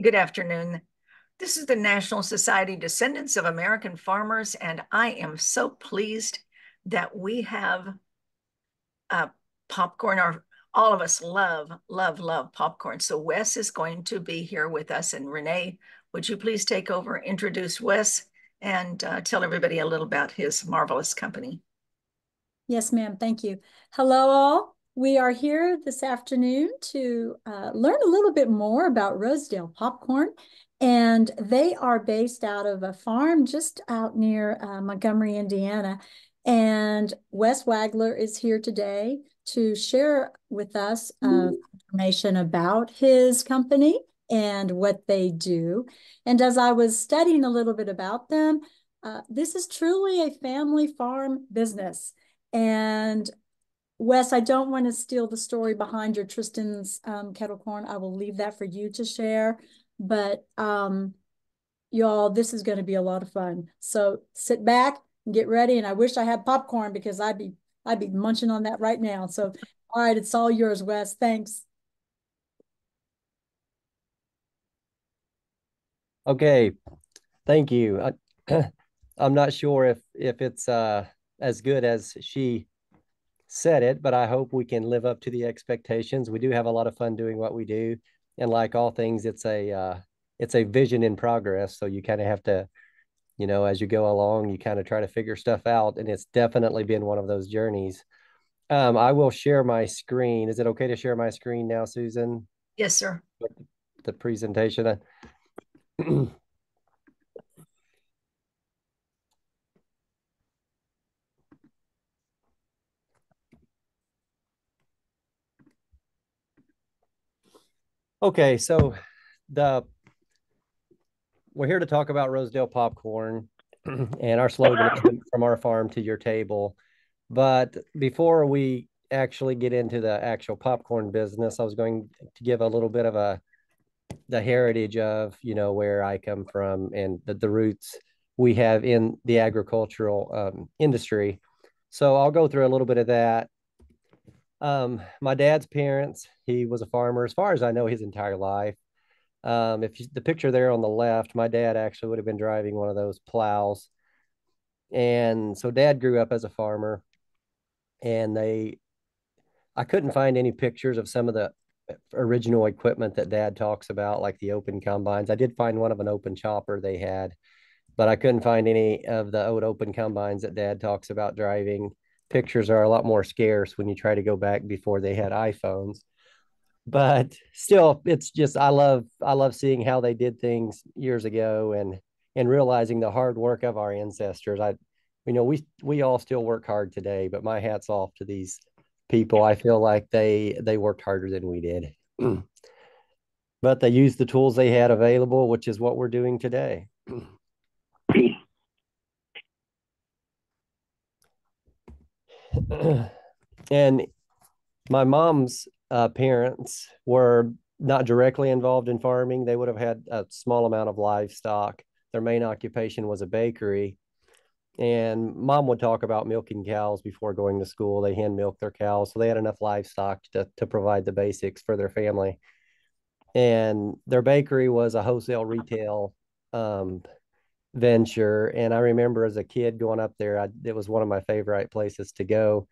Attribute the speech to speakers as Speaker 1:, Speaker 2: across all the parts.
Speaker 1: Good afternoon. This is the National Society Descendants of American Farmers, and I am so pleased that we have popcorn. All of us love popcorn. So Wes is going to be here with us. And Renee, would you please take over, introduce Wes, and tell everybody a little about his marvelous company?
Speaker 2: Yes, ma'am. Thank you. Hello, all. We are here this afternoon to learn a little bit more about Rosedale Popcorn. And they are based out of a farm just out near Montgomery, Indiana. And Wes Wagler is here today to share with us information about his company and what they do. And as I was studying a little bit about them, this is truly a family farm business. And Wes, I don't want to steal the story behind your Tristan's kettle corn. I will leave that for you to share. But y'all, this is going to be a lot of fun. So sit back and get ready. And I wish I had popcorn because I'd be munching on that right now. So all right, it's all yours, Wes. Thanks.
Speaker 3: Okay, thank you. I'm not sure if it's as good as she said it, but I hope we can live up to the expectations. We do have a lot of fun doing what we do, and like all things, it's a vision in progress. So you kind of have to, as you go along, you kind of try to figure stuff out, and it's definitely been one of those journeys. I will share my screen. Is it okay to share my screen now, Susan?
Speaker 1: Yes, sir.
Speaker 3: The presentation. Okay, so the we're here to talk about Rosedale Popcorn, and our slogan is from our farm to your table. But before we actually get into the actual popcorn business, I was going to give a little bit of the heritage of where I come from and the roots we have in the agricultural industry. So I'll go through a little bit of that. My dad's parents, he was a farmer as far as I know his entire life. If the picture there on the left, my dad actually would have been driving one of those plows. And so dad grew up as a farmer, and I couldn't find any pictures of some of the original equipment that dad talks about, like the open combines. I did find one of an open chopper they had, but I couldn't find any of the old open combines that dad talks about driving. Pictures are a lot more scarce when you try to go back before they had iPhones. But still, it's just I love seeing how they did things years ago, and realizing the hard work of our ancestors. We all still work hard today, but my hat's off to these people. I feel like they worked harder than we did. But they used the tools they had available, which is what we're doing today. And my mom's parents were not directly involved in farming. They would have had a small amount of livestock. Their main occupation was a bakery. And mom would talk about milking cows before going to school. They hand milked their cows. So they had enough livestock to provide the basics for their family. And their bakery was a wholesale retail venture. And I remember as a kid going up there, it was one of my favorite places to go.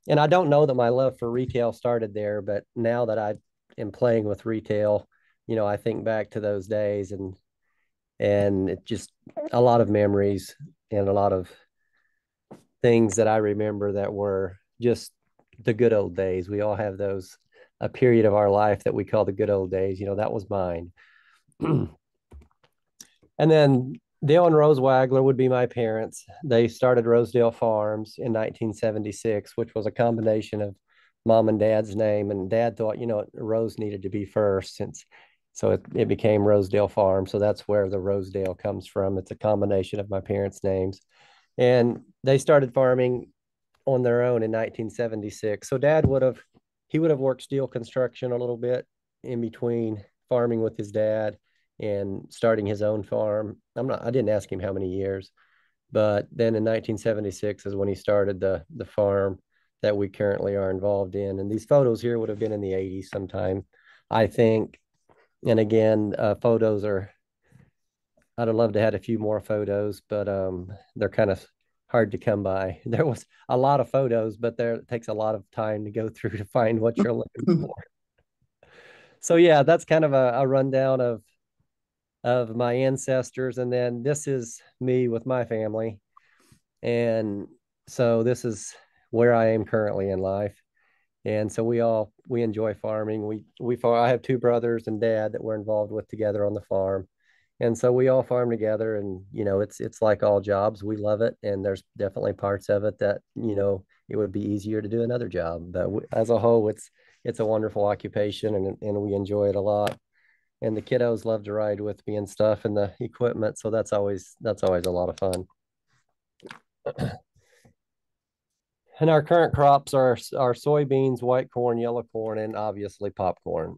Speaker 3: And I don't know that my love for retail started there, but now that I am playing with retail, I think back to those days, and it just a lot of memories and a lot of things that I remember that were just the good old days. We all have those, a period of our life that we call the good old days. That was mine. And then Dale and Rose Wagler would be my parents. They started Rosedale Farms in 1976, which was a combination of mom and dad's name. And dad thought, Rose needed to be first, so it became Rosedale Farm. So that's where the Rosedale comes from. It's a combination of my parents' names. And they started farming on their own in 1976. So dad would have worked steel construction a little bit in between farming with his dad and starting his own farm. I didn't ask him how many years, but then in 1976 is when he started the farm that we currently are involved in. And these photos here would have been in the 80s sometime, I think. And again, photos are, I'd have loved to have had a few more photos, but they're kind of hard to come by. There was a lot of photos, but it takes a lot of time to go through to find what you're looking for. So yeah, that's kind of a rundown of my ancestors. And then this is me with my family. And so this is where I am currently in life. And so we enjoy farming. I have two brothers and dad that we're involved with together on the farm. And so we all farm together, and it's like all jobs. We love it, and there's definitely parts of it that it would be easier to do another job. But as a whole, it's a wonderful occupation, and we enjoy it a lot. And the kiddos love to ride with me and stuff, and the equipment. So that's always a lot of fun. And our current crops are soybeans, white corn, yellow corn, and obviously popcorn.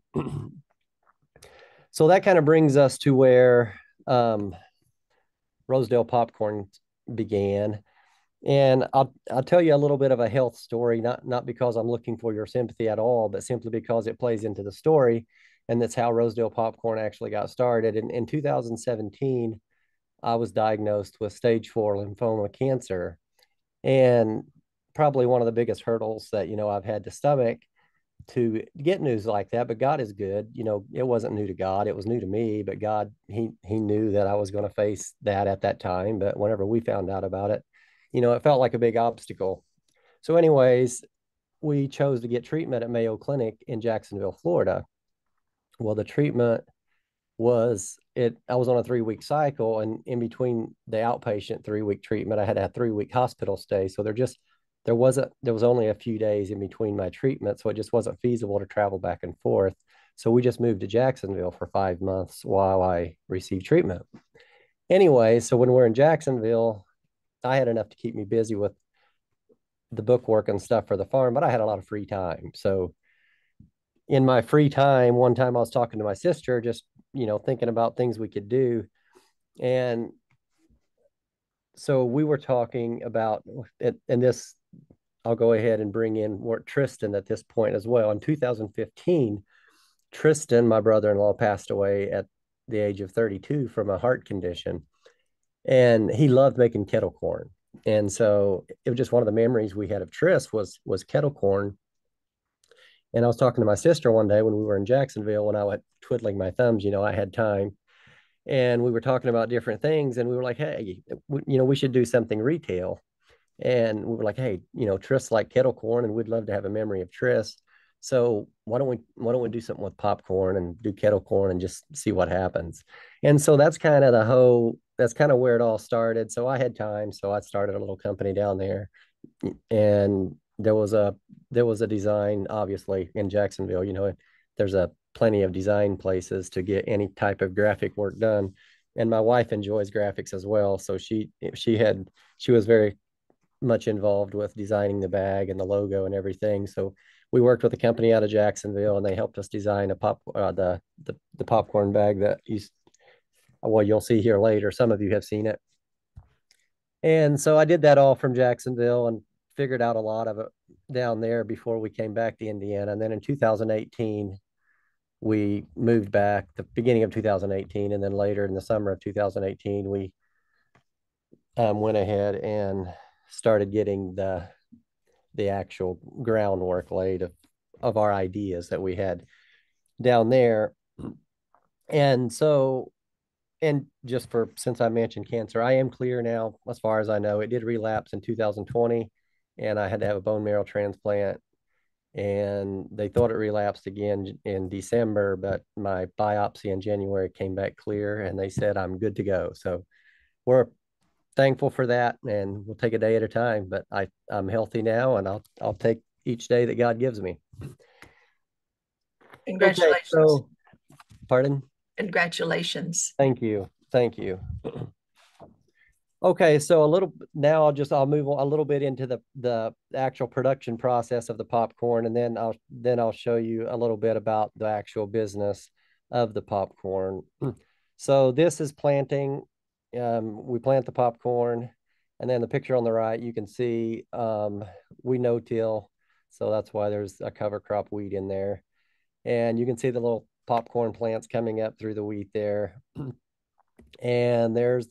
Speaker 3: So that kind of brings us to where Rosedale Popcorn began. And I'll tell you a little bit of a health story, not because I'm looking for your sympathy at all, but simply because it plays into the story. And that's how Rosedale Popcorn actually got started. In 2017, I was diagnosed with stage 4 lymphoma cancer. And probably one of the biggest hurdles that, I've had to stomach to get news like that. But God is good. It wasn't new to God. It was new to me, but God, he knew that I was going to face that at that time. But whenever we found out about it, it felt like a big obstacle. So anyways, we chose to get treatment at Mayo Clinic in Jacksonville, Florida. Well, the treatment I was on a 3-week cycle, and in between the outpatient 3-week treatment, I had a 3-week hospital stay. So there was only a few days in between my treatment. So it just wasn't feasible to travel back and forth. So we just moved to Jacksonville for 5 months while I received treatment. Anyway, so when we're in Jacksonville, I had enough to keep me busy with the bookwork and stuff for the farm, but I had a lot of free time. So in my free time, one time I was talking to my sister, just, thinking about things we could do. And so we were talking about it, and this, I'll go ahead and bring in Tristan at this point as well. In 2015, Tristan, my brother-in-law, passed away at the age of 32 from a heart condition. And he loved making kettle corn. And so it was just one of the memories we had of Tris was kettle corn. And I was talking to my sister one day when we were in Jacksonville, when I went twiddling my thumbs, I had time. And we were talking about different things, and we were like, hey, we should do something retail. And we were like, hey, Tris like kettle corn, and we'd love to have a memory of Tris. So why don't we do something with popcorn and do kettle corn and just see what happens? And so that's kind of where it all started. So I had time, so I started a little company down there. And there was a design, obviously, in Jacksonville. There's a plenty of design places to get any type of graphic work done. And my wife enjoys graphics as well. So she was very much involved with designing the bag and the logo and everything. So we worked with a company out of Jacksonville, and they helped us design the popcorn bag that you'll see here later. Some of you have seen it. And so I did that all from Jacksonville and figured out a lot of it down there before we came back to Indiana. And then in 2018, we moved back, the beginning of 2018, and then later in the summer of 2018, we went ahead and started getting the actual groundwork laid of our ideas that we had down there. And so, and just since I mentioned cancer, I am clear now, as far as I know. It did relapse in 2020, and I had to have a bone marrow transplant. And they thought it relapsed again in December, but my biopsy in January came back clear, and they said I'm good to go. So we're thankful for that, and we'll take a day at a time. But I'm healthy now, and I'll take each day that God gives me. Okay,
Speaker 1: Congratulations.
Speaker 3: so pardon?
Speaker 1: Congratulations.
Speaker 3: Thank you. Thank you. Okay, so I'll move on a little bit into the actual production process of the popcorn, and then I'll show you a little bit about the actual business of the popcorn. So this is planting. We plant the popcorn, and then the picture on the right, you can see we no-till, so that's why there's a cover crop weed in there. And you can see the little popcorn plants coming up through the wheat there. And there's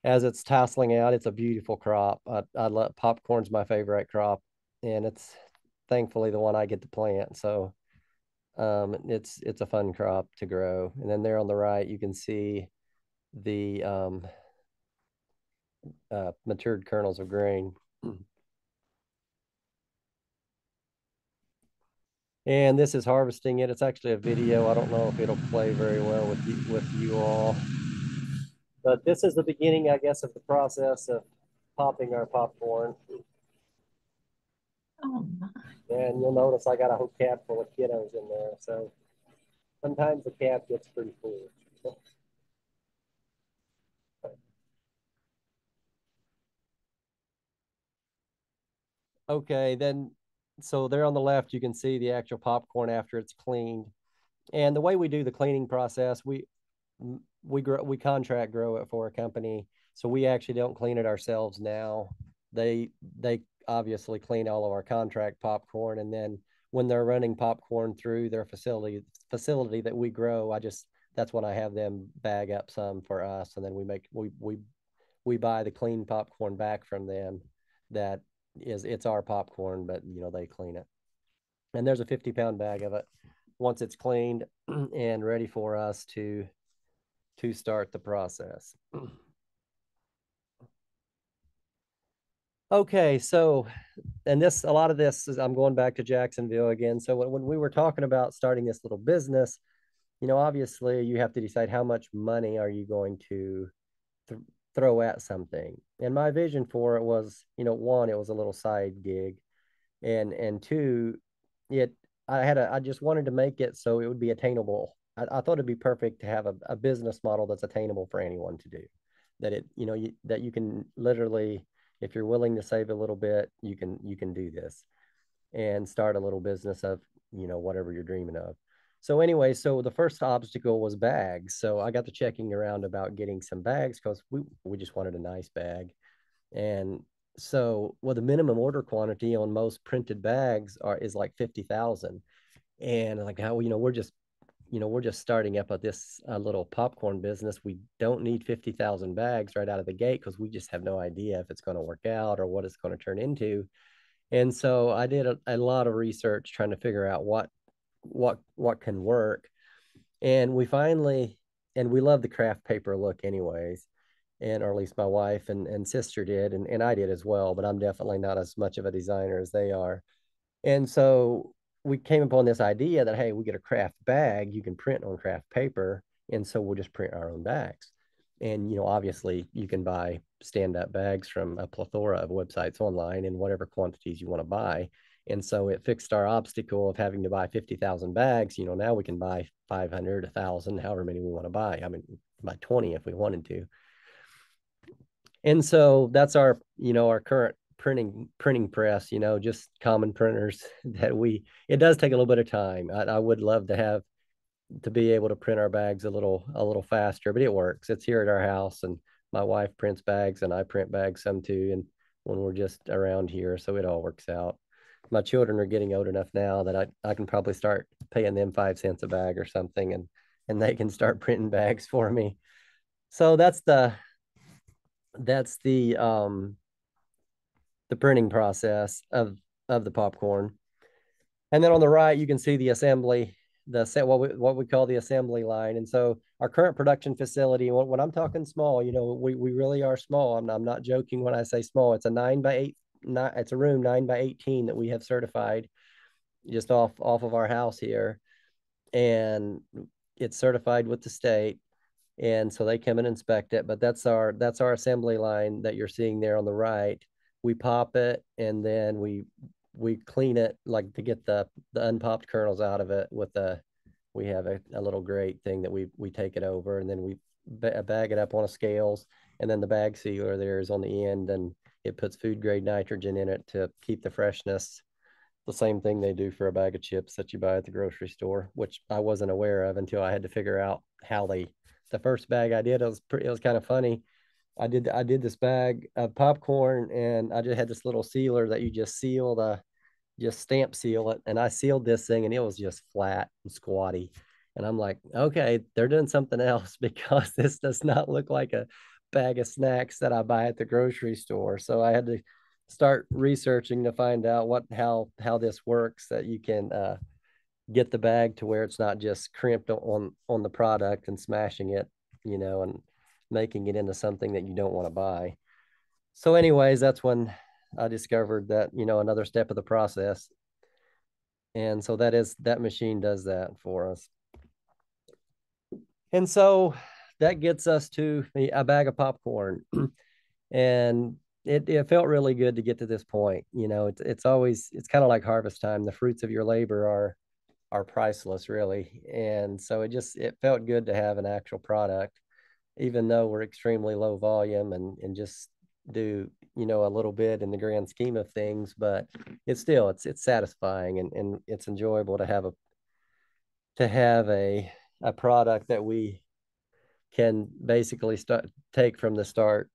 Speaker 3: as it's tasseling out, it's a beautiful crop. I love popcorn's my favorite crop, and it's thankfully the one I get to plant. So it's a fun crop to grow. And then there on the right, you can see the matured kernels of grain. And this is harvesting it. It's actually a video. I don't know if it'll play very well with you all. But this is the beginning, I guess, of the process of popping our popcorn.
Speaker 1: Oh my.
Speaker 3: And you'll notice I got a whole cab full of kiddos in there. So sometimes the cab gets pretty full. Okay, then so there on the left, you can see the actual popcorn after it's cleaned. And the way we do the cleaning process, we contract grow it for a company, so we actually don't clean it ourselves now. They obviously clean all of our contract popcorn, and then when they're running popcorn through their facility that we grow, that's when I have them bag up some for us, and then we buy the clean popcorn back from them. It's our popcorn, but they clean it. And there's a 50-pound bag of it once it's cleaned and ready for us to start the process. Okay, so and a lot of this is I'm going back to Jacksonville again. So when we were talking about starting this little business, obviously you have to decide how much money are you going to th throw at something. And my vision for it was, one, it was a little side gig, and two, it I just wanted to make it so it would be attainable. I thought it'd be perfect to have a business model that's attainable for anyone to do. That that you can literally, if you're willing to save a little bit, you can do this and start a little business of whatever you're dreaming of. So anyway, so the first obstacle was bags. So I got to checking around about getting some bags because we just wanted a nice bag. And so, well, the minimum order quantity on most printed bags is like 50,000. And like, how, we're just starting up this little popcorn business. We don't need 50,000 bags right out of the gate because we just have no idea if it's going to work out or what it's going to turn into. And so I did a lot of research trying to figure out what can work. And we love the craft paper look anyways, or at least my wife and sister did, and I did as well, but I'm definitely not as much of a designer as they are. And so we came upon this idea that, hey, we get a craft bag, you can print on craft paper, and so we'll just print our own bags. And obviously you can buy stand-up bags from a plethora of websites online in whatever quantities you want to buy. And so it fixed our obstacle of having to buy 50,000 bags. Now we can buy 500, 1,000, however many we want to buy. I mean, buy 20 if we wanted to. And so that's our current printing press, just common printers it does take a little bit of time. I would love to be able to print our bags a little faster, but it works. It's here at our house, and my wife prints bags and I print bags some too. And when we're just around here, so it all works out. My children are getting old enough now that I can probably start paying them 5 cents a bag or something, and they can start printing bags for me. So that's the printing process of the popcorn. And then on the right, you can see the assembly, what we call the assembly line. And so our current production facility, when I'm talking small, we really are small. I'm not joking when I say small. It's a 9 by 8, it's a room 9 by 18 that we have certified just off of our house here, and it's certified with the state. And so they come and inspect it. But that's our assembly line that you're seeing there on the right. We pop it, and then we clean it, like, to get the unpopped kernels out of it we have a little grate thing that we take it over, and then we bag it up on a scales, and then the bag sealer there is on the end, and it puts food grade nitrogen in it to keep the freshness, the same thing they do for a bag of chips that you buy at the grocery store, which I wasn't aware of until I had to figure out how the first bag I did, it was kind of funny. I did this bag of popcorn, and I just had this little sealer that you just seal just stamp seal it. And I sealed this thing and it was just flat and squatty. And I'm like, okay, they're doing something else because this does not look like a bag of snacks that I buy at the grocery store. So I had to start researching to find out how this works, that you can get the bag to where it's not just crimped on the product and smashing it, and making it into something that you don't want to buy. So anyways, that's when I discovered that, another step of the process. And so that machine does that for us. And so that gets us to a bag of popcorn. And it felt really good to get to this point. It's kind of like harvest time. The fruits of your labor are priceless, really. And so it felt good to have an actual product, even though we're extremely low volume and just do, a little bit in the grand scheme of things, but it's satisfying, and it's enjoyable to have a product that we can basically take from the start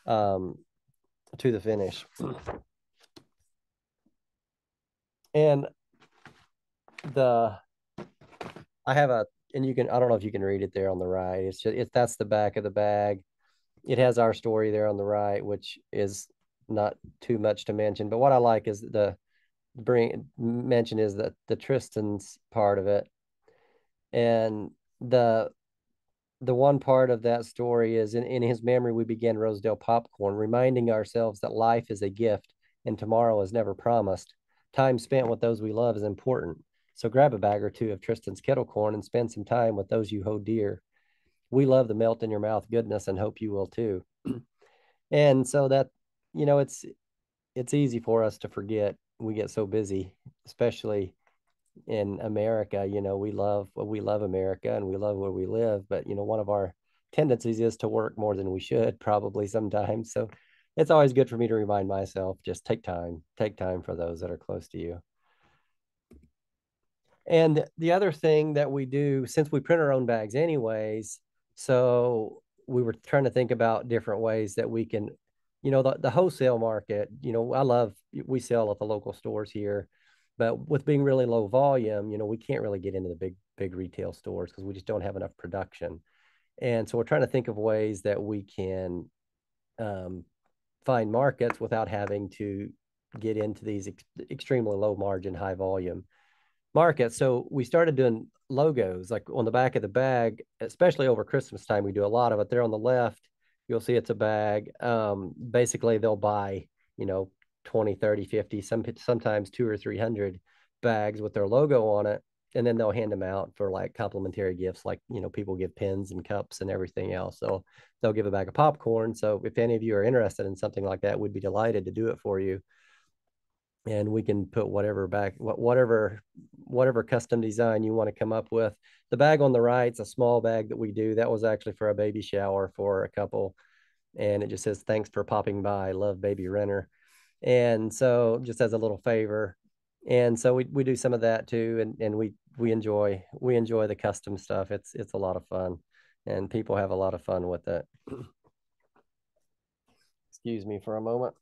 Speaker 3: um, to the finish. And the I have and I don't know if you can read it there on the right. That's the back of the bag. It has our story there on the right, which is not too much to mention. But what I like is mention is that the Tristan's part of it. And the one part of that story is in his memory, we began Rosedale Popcorn, reminding ourselves that life is a gift and tomorrow is never promised. Time spent with those we love is important. So grab a bag or two of Tristan's kettle corn and spend some time with those you hold dear. We love the melt in your mouth goodness and hope you will too. And so that, it's easy for us to forget. We get so busy, especially in America. We love America and we love where we live, but one of our tendencies is to work more than we should, probably sometimes. So it's always good for me to remind myself, just take time for those that are close to you. And the other thing that we do, since we print our own bags anyways, so we were trying to think about different ways that we can, the wholesale market, we sell at the local stores here, but with being really low volume, we can't really get into the big retail stores because we just don't have enough production. And so we're trying to think of ways that we can find markets without having to get into these extremely low margin, high volume market. So we started doing logos like on the back of the bag, especially over Christmas time. We do a lot of it. There on the left, you'll see it's a bag. Basically, they'll buy, 20, 30, 50, sometimes 200 or 300 bags with their logo on it. And then they'll hand them out for like complimentary gifts, like, people give pens and cups and everything else. So they'll give a bag of popcorn. So if any of you are interested in something like that, we'd be delighted to do it for you. And we can put whatever custom design you want to come up with. The bag on the right, it's a small bag that we do. That was actually for a baby shower for a couple. And it just says, thanks for popping by. Love, Baby Renner. And so just as a little favor. And so we do some of that too. And we enjoy the custom stuff. It's a lot of fun and people have a lot of fun with it. Excuse me for a moment.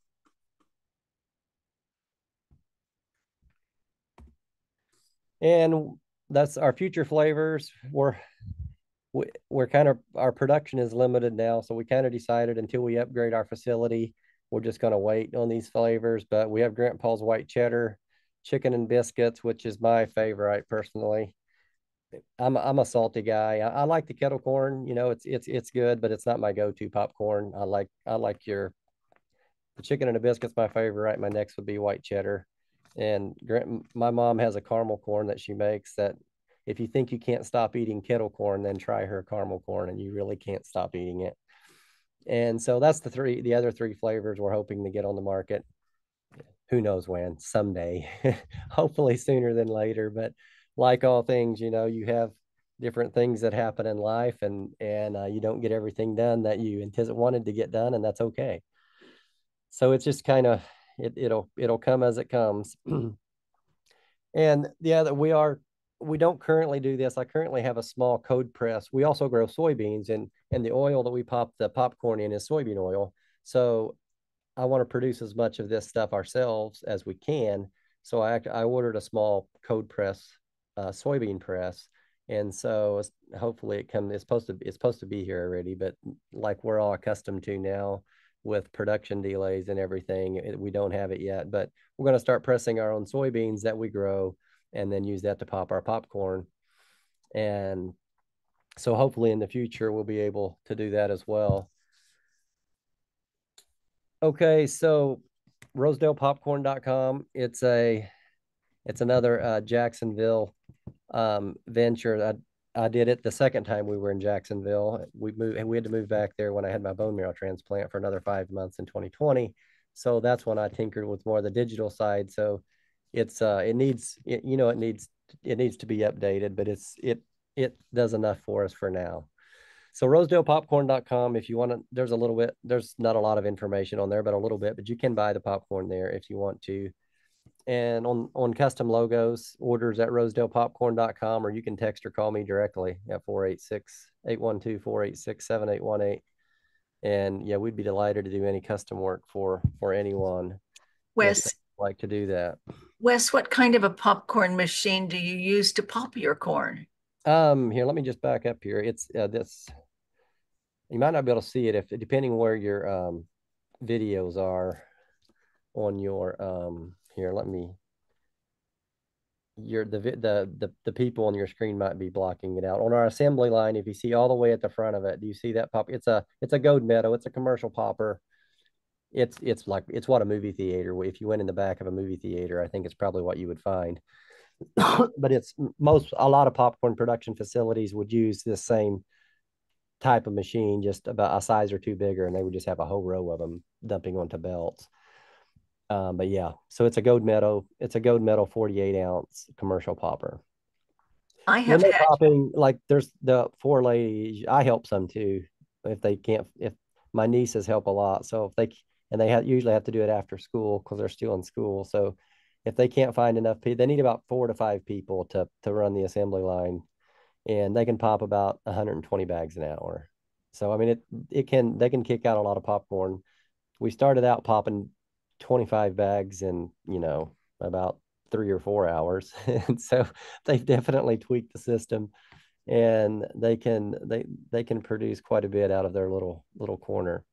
Speaker 3: And that's our future flavors. We're kind of, our production is limited now, so we kind of decided until we upgrade our facility, we're just going to wait on these flavors. But we have Grant Paul's white cheddar, chicken and biscuits, which is my favorite personally. I'm a salty guy. I like the kettle corn. It's good, but it's not my go-to popcorn. I like the chicken and the biscuits my favorite. My next would be white cheddar. And my mom has a caramel corn that she makes that if you think you can't stop eating kettle corn, then try her caramel corn and you really can't stop eating it. And so that's the other three flavors we're hoping to get on the market. Who knows when, someday, hopefully sooner than later. But like all things, you have different things that happen in life and you don't get everything done that you wanted to get done, and that's okay. So it's just kind of, it'll come as it comes. And yeah, that we don't currently do this. I currently have a small cold press. We also grow soybeans, and the oil that we pop the popcorn in is soybean oil. So I want to produce as much of this stuff ourselves as we can, So I ordered a small cold press soybean press, and so hopefully it's supposed to be here already, but like we're all accustomed to now with production delays and everything, we don't have it yet. But we're going to start pressing our own soybeans that we grow, and then use that to pop our popcorn. And so hopefully in the future we'll be able to do that as well. Okay, so rosedalepopcorn.com. It's another Jacksonville venture. I did it the second time we were in Jacksonville. We had to move back there when I had my bone marrow transplant for another 5 months in 2020. So that's when I tinkered with more of the digital side. So it needs it needs to be updated, but it does enough for us for now. So rosedalepopcorn.com, if you want to, there's not a lot of information on there, but a little bit, but you can buy the popcorn there if you want to. And on custom logos, orders at rosedalepopcorn.com, or you can text or call me directly at 486-812-486-7818. And yeah, we'd be delighted to do any custom work for anyone if they'd
Speaker 1: Wes,
Speaker 3: like to do that.
Speaker 1: Wes, what kind of a popcorn machine do you use to pop your corn?
Speaker 3: Here, let me just back up here. It's this, you might not be able to see it if depending where your videos are on your here, let me, the people on your screen might be blocking it out. On our assembly line, if you see all the way at the front of it, do you see that pop? It's a Gold Meadow. It's a commercial popper. It's what a movie theater. If you went in the back of a movie theater, I think it's probably what you would find. But a lot of popcorn production facilities would use this same type of machine, just about a size or two bigger, and they would just have a whole row of them dumping onto belts. But yeah, so it's a Gold Meadow. It's a Gold Meadow 48-ounce commercial popper.
Speaker 1: I
Speaker 3: When
Speaker 1: have
Speaker 3: they're
Speaker 1: had,
Speaker 3: popping, like there's the four ladies, I help some too. If they can't, if my nieces help a lot, so if they and they usually have to do it after school because they're still in school. So if they can't find enough people, they need about 4 to 5 people to run the assembly line, and they can pop about 120 bags an hour. So I mean, they can kick out a lot of popcorn. We started out popping 25 bags in, about 3 or 4 hours. And so they've definitely tweaked the system, and they can produce quite a bit out of their little corner.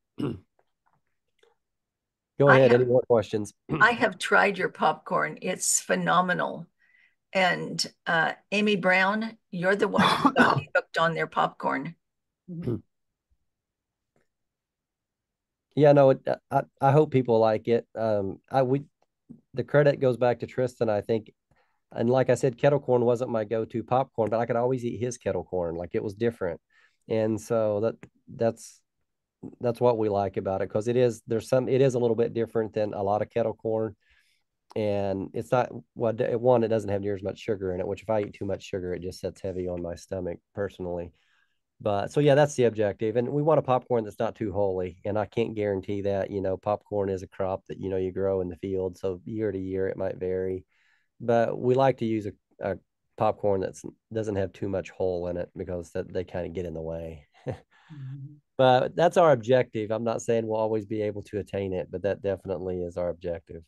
Speaker 3: Go
Speaker 1: I
Speaker 3: ahead. Any
Speaker 1: have,
Speaker 3: more questions?
Speaker 1: I have tried your popcorn. It's phenomenal. And Amy Brown, you're the one who got me hooked on their popcorn.
Speaker 3: Yeah, no, I hope people like it. The credit goes back to Tristan, I think. And like I said, kettle corn wasn't my go-to popcorn, but I could always eat his kettle corn. Like it was different. And so that's that's what we like about it, because it is a little bit different than a lot of kettle corn. And it's not, well, one, it doesn't have near as much sugar in it, which if I eat too much sugar, it just sets heavy on my stomach personally. But so yeah, that's the objective. And we want a popcorn that's not too holy. And I can't guarantee that. Popcorn is a crop that you grow in the field. So year to year it might vary. But we like to use a popcorn that doesn't have too much hole in it, because they kind of get in the way. But that's our objective. I'm not saying we'll always be able to attain it, but that definitely is our objective.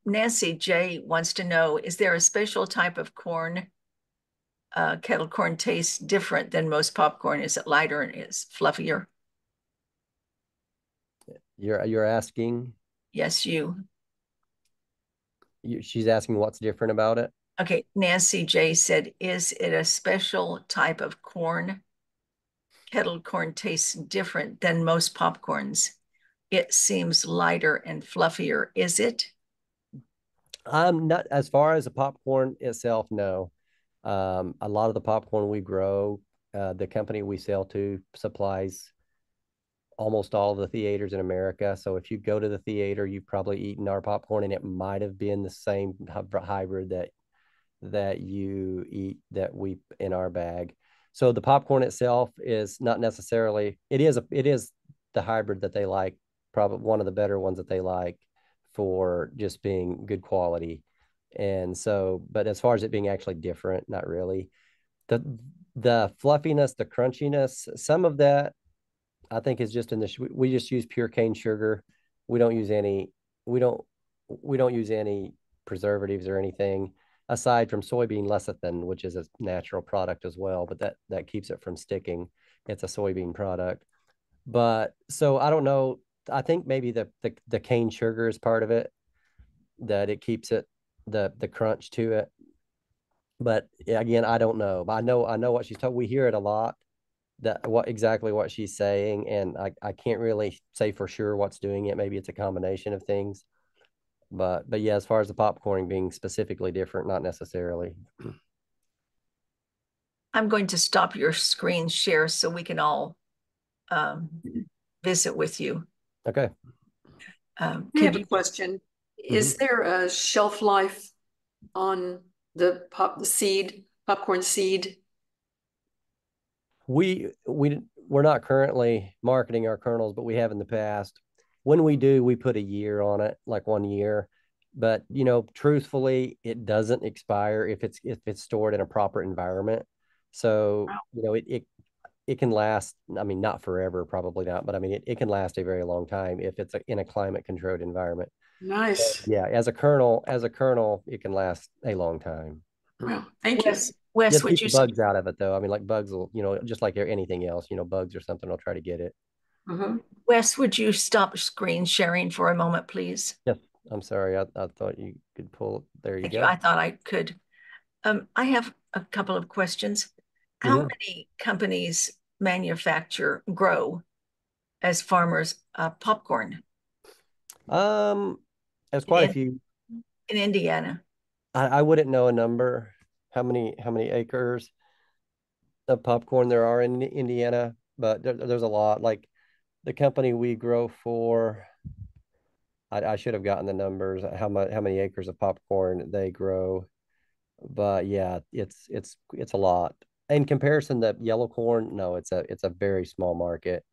Speaker 1: Nancy J wants to know, is there a special type of corn? Kettle corn tastes different than most popcorn. Is it lighter and is fluffier?
Speaker 3: You're asking,
Speaker 1: Yes, you.
Speaker 3: she's asking what's different about it.
Speaker 1: Okay, Nancy J said, is it a special type of corn? Kettle corn tastes different than most popcorns. It seems lighter and fluffier. Is it?
Speaker 3: Not as far as the popcorn itself, no. A lot of the popcorn we grow, the company we sell to supplies almost all of the theaters in America. So if you go to the theater, you've probably eaten our popcorn, and it might have been the same hybrid that you eat that we in our bag. So the popcorn itself is not necessarily, it is the hybrid that they like, probably one of the better ones that they like for just being good quality. And so, but as far as it being actually different, not really. The the fluffiness, the crunchiness, some of that I think is just in the we just use pure cane sugar. We don't use any we don't we don't use any preservatives or anything aside from soybean lecithin, which is a natural product as well, but that keeps it from sticking. It's a soybean product. But so I don't know. I think maybe the cane sugar is part of it, that it keeps it the crunch to it. But again, I don't know. But I know what she's talking. We hear it a lot, that what exactly what she's saying, and I can't really say for sure what's doing it. Maybe it's a combination of things. But yeah, as far as the popcorn being specifically different, not necessarily.
Speaker 1: I'm going to stop your screen share so we can all um, visit with you.
Speaker 3: Okay.
Speaker 4: I
Speaker 1: Could
Speaker 4: have a
Speaker 1: you,
Speaker 4: question.
Speaker 3: Mhm.
Speaker 4: Is there a shelf life on the popcorn seed?
Speaker 3: We're not currently marketing our kernels, but we have in the past. When we do, we put a year on it, like 1 year. But truthfully, it doesn't expire if it's stored in a proper environment. So, it can last. I mean, not forever, probably not, but I mean, it can last a very long time if it's in a climate controlled environment. So,
Speaker 4: Nice.
Speaker 3: yeah, as a kernel, it can last a long time.
Speaker 4: Well, thank you.
Speaker 1: Wes,
Speaker 3: Keep the bugs out of it though. I mean, like bugs will, just like anything else, bugs or something will try to get it.
Speaker 4: Mhm.
Speaker 1: Wes, would you stop screen sharing for a moment, please?
Speaker 3: Yes, I'm sorry. I thought you could pull. There you
Speaker 1: Thank you.
Speaker 3: go.
Speaker 1: I thought I could. I have a couple of questions. How
Speaker 3: Mhm.
Speaker 1: many companies grow as farmers popcorn
Speaker 3: There's quite a
Speaker 1: in,
Speaker 3: few.
Speaker 1: in Indiana?
Speaker 3: I wouldn't know a number. How many acres of popcorn there are in Indiana, but there's a lot. Like the company we grow for, I should have gotten the numbers. How many acres of popcorn they grow, but yeah, it's a lot. In comparison to yellow corn, no, it's a very small market.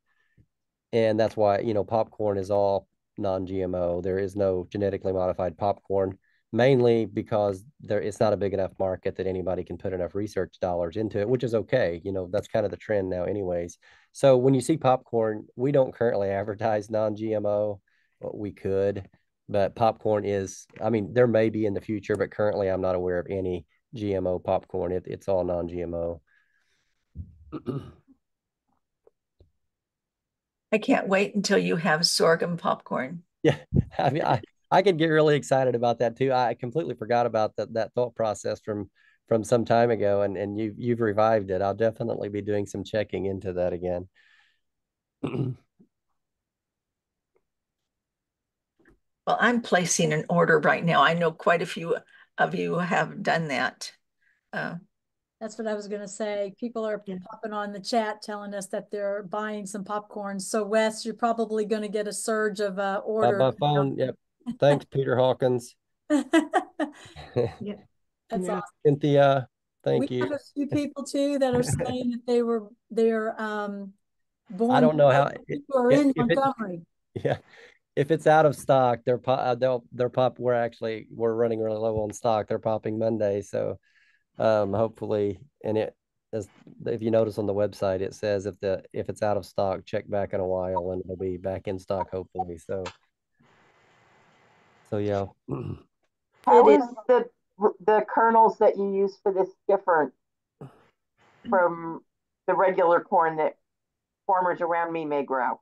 Speaker 3: And that's why, popcorn is all non-GMO. There is no genetically modified popcorn, mainly because it's not a big enough market that anybody can put enough research dollars into it, which is okay. That's kind of the trend now anyways. So when you see popcorn, we don't currently advertise non-GMO, but we could. But popcorn is, I mean, there may be in the future, but currently I'm not aware of any GMO popcorn. It's all non-GMO.
Speaker 1: I can't wait until you have sorghum popcorn.
Speaker 3: Yeah, I mean, I could get really excited about that too. I completely forgot about that thought process from some time ago, and you've revived it. I'll definitely be doing some checking into that again.
Speaker 1: Well, I'm placing an order right now. I know quite a few of you have done that. Uh,
Speaker 2: That's what I was going to say. People are popping on the chat telling us that they're buying some popcorn. So Wes, you're probably going to get a surge of orders.
Speaker 3: My phone, yep. Thanks, Peter Hawkins.
Speaker 4: Yeah.
Speaker 2: That's
Speaker 4: Yeah.
Speaker 2: awesome.
Speaker 3: Cynthia, thank
Speaker 2: We
Speaker 3: you.
Speaker 2: have a few people too that are saying that they're
Speaker 3: I
Speaker 2: born
Speaker 3: don't know how
Speaker 2: who are in
Speaker 3: if it
Speaker 2: Montgomery.
Speaker 3: yeah, if it's out of stock, they're pop. We're running really low on stock. They're popping Monday, so hopefully, and as if you notice on the website, it says if it's out of stock, check back in a while, and it'll be back in stock hopefully. So yeah.
Speaker 5: How is the kernels that you use for this different from the regular corn that farmers around me may grow?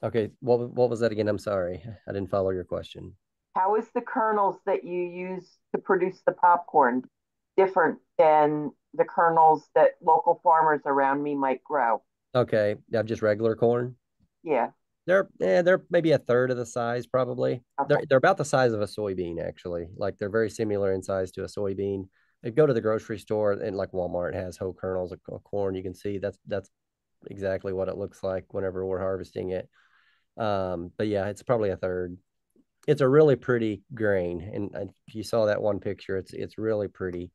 Speaker 3: Okay, what was that again? I'm sorry, I didn't follow your question.
Speaker 5: How is the kernels that you use to produce the popcorn different than the kernels that local farmers around me might grow?
Speaker 3: Okay, yeah, just regular corn.
Speaker 5: Yeah.
Speaker 3: They're maybe a third of the size, probably.
Speaker 5: Okay.
Speaker 3: They're about the size of a soybean, actually. Like they're very similar in size to a soybean. If you go to the grocery store and like Walmart has whole kernels of corn, you can see that's exactly what it looks like whenever we're harvesting it. But yeah, it's probably a third. It's a really pretty grain, and if you saw that one picture, it's really pretty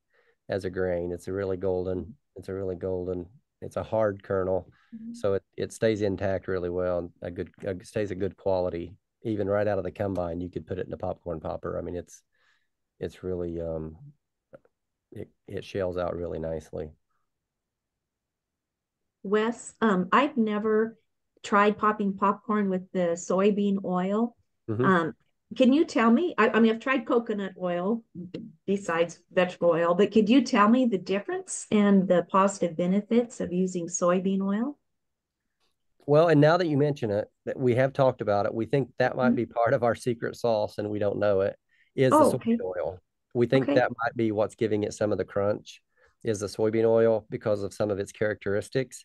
Speaker 3: as a grain. It's a really golden. It's a really golden. It's a hard kernel, so it stays intact really well, and stays a good quality. Even right out of the combine, you could put it in a popcorn popper. I mean, it's really it shells out really nicely.
Speaker 6: Wes, I've never tried popping popcorn with the soybean oil.
Speaker 3: Mhm.
Speaker 6: Can you tell me? I mean, I've tried coconut oil besides vegetable oil, but could you tell me the difference and the positive benefits of using soybean oil?
Speaker 3: Well, and now that you mention it, that we have talked about it, we think that might
Speaker 6: Mhm.
Speaker 3: be part of our secret sauce, and we don't know it, is the
Speaker 6: Oh, okay.
Speaker 3: soybean oil. We think
Speaker 6: Okay.
Speaker 3: that might be what's giving it some of the crunch, is the soybean oil because of some of its characteristics.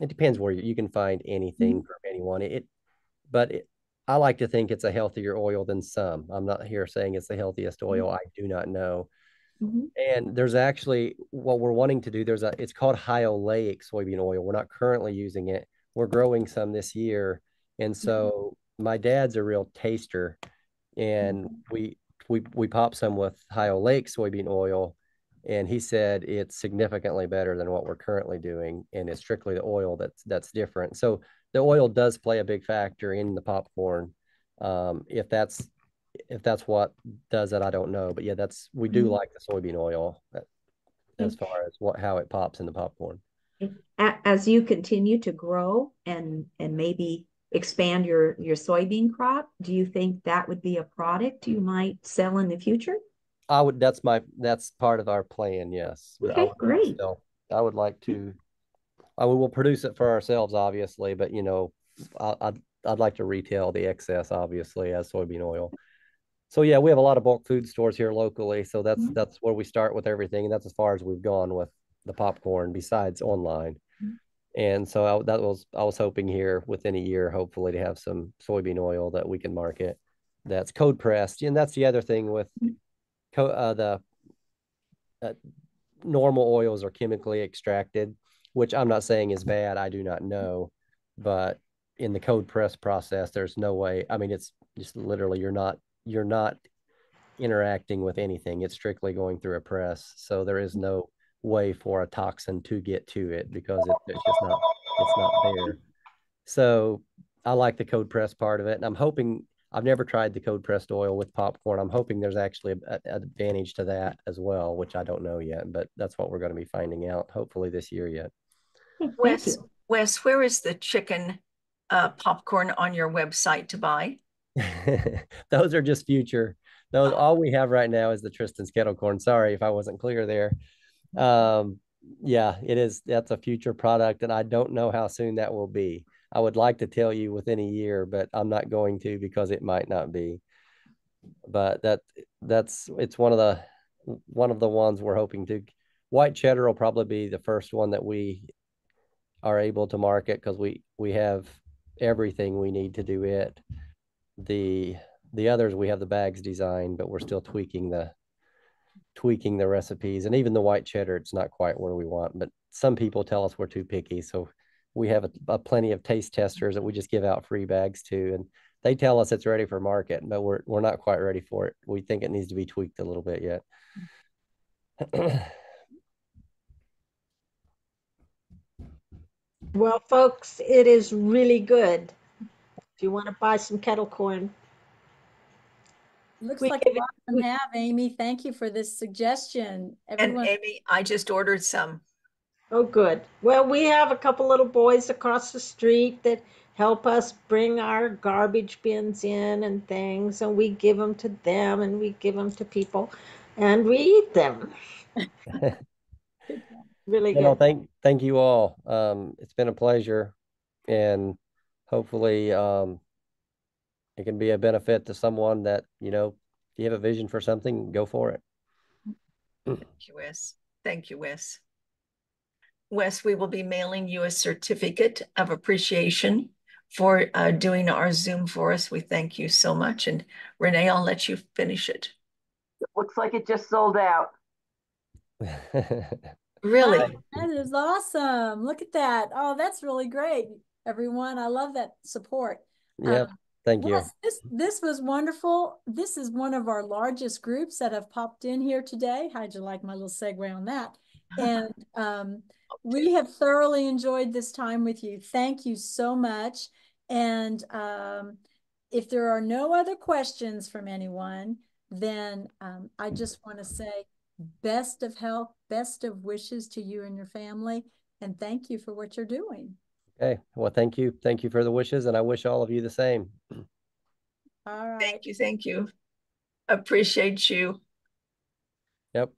Speaker 3: It depends where you can find anything
Speaker 6: Mhm.
Speaker 3: from anyone. But I like to think it's a healthier oil than some. I'm not here saying it's the healthiest oil. I do not know.
Speaker 6: Mhm.
Speaker 3: And there's actually what we're wanting to do. It's called high oleic soybean oil. We're not currently using it. We're growing some this year. And so my dad's a real taster, and
Speaker 6: Mhm.
Speaker 3: we pop some with high oleic soybean oil, and he said it's significantly better than what we're currently doing, and it's strictly the oil that's different. So the oil does play a big factor in the popcorn. If that's what does it, I don't know, but yeah, we do
Speaker 6: Mhm.
Speaker 3: like the soybean oil as
Speaker 6: Okay.
Speaker 3: far as how it pops in the popcorn.
Speaker 6: As you continue to grow and maybe expand your soybean crop, do you think that would be a product you might sell in the future?
Speaker 3: I would that's part of our plan. Yes, but
Speaker 6: Okay, great.
Speaker 3: I would like to. I mean, we'll produce it for ourselves, obviously, but I, I'd like to retail the excess, obviously, as soybean oil. So yeah, we have a lot of bulk food stores here locally, so
Speaker 6: Mhm.
Speaker 3: that's where we start with everything, and that's as far as we've gone with the popcorn, besides online. And so I was hoping here within a year, hopefully, to have some soybean oil that we can market that's cold pressed. And that's the other thing with the uh, normal oils are chemically extracted, which I'm not saying is bad. I do not know, but in the cold press process, there's no way. I mean, it's just literally you're not interacting with anything. It's strictly going through a press, so there is no way for a toxin to get to it because it's not there. So I like the cold press part of it, and I'm hoping. I've never tried the cold pressed oil with popcorn. I'm hoping there's actually an advantage to that as well, which I don't know yet, but that's what we're going to be finding out hopefully this year yet.
Speaker 6: Okay, thank
Speaker 1: Wes,
Speaker 6: you.
Speaker 1: Wes, where is the chicken popcorn on your website to buy?
Speaker 3: Those are just future. Those all we have right now is the Tristan's kettle corn. Sorry if I wasn't clear there. Um, yeah, it is. That's a future product, and I don't know how soon that will be. I would like to tell you within a year, but I'm not going to because it might not be. But that's it's one of the ones we're hoping to. White cheddar will probably be the first one that we are able to market because we have everything we need to do it. The the others we have the bags designed, but we're still tweaking the recipes, and even the white cheddar, it's not quite where we want, but some people tell us we're too picky, so we have a plenty of taste testers that we just give out free bags to, and they tell us it's ready for market, but we're not quite ready for it. We think it needs to be tweaked a little bit yet.
Speaker 7: Well, folks, it is really good. If you want to buy some kettle corn,
Speaker 2: Looks
Speaker 7: we
Speaker 2: like a
Speaker 7: give it.
Speaker 2: lot of them have, Amy. Thank you for this suggestion.
Speaker 1: And
Speaker 2: Everyone,
Speaker 1: Amy, I just ordered some.
Speaker 7: Oh, good. Well, we have a couple little boys across the street that help us bring our garbage bins in and things, and we give them to them and we give them to people, and we eat them. Really good.
Speaker 3: Thank you all. It's been a pleasure, and hopefully it can be a benefit to someone that if you have a vision for something, go for it.
Speaker 1: Thank you, Wes. Thank you, Wes. Wes, we will be mailing you a certificate of appreciation for doing our Zoom for us. We thank you so much. And Renee, I'll let you finish it.
Speaker 5: Looks like it just sold out.
Speaker 1: Really?
Speaker 2: that is awesome. Look at that. Oh, that's really great, everyone. I love that support.
Speaker 3: Yep. Thank you.
Speaker 2: Wes, this was wonderful. This is one of our largest groups that have popped in here today. How'd you like my little segue on that? And we have thoroughly enjoyed this time with you. Thank you so much. And if there are no other questions from anyone, then I just want to say best of health, best of wishes to you and your family. And thank you for what you're doing.
Speaker 3: Okay. Well, thank you. Thank you for the wishes, and I wish all of you the same.
Speaker 2: All right.
Speaker 1: Thank you. Thank you. Appreciate you.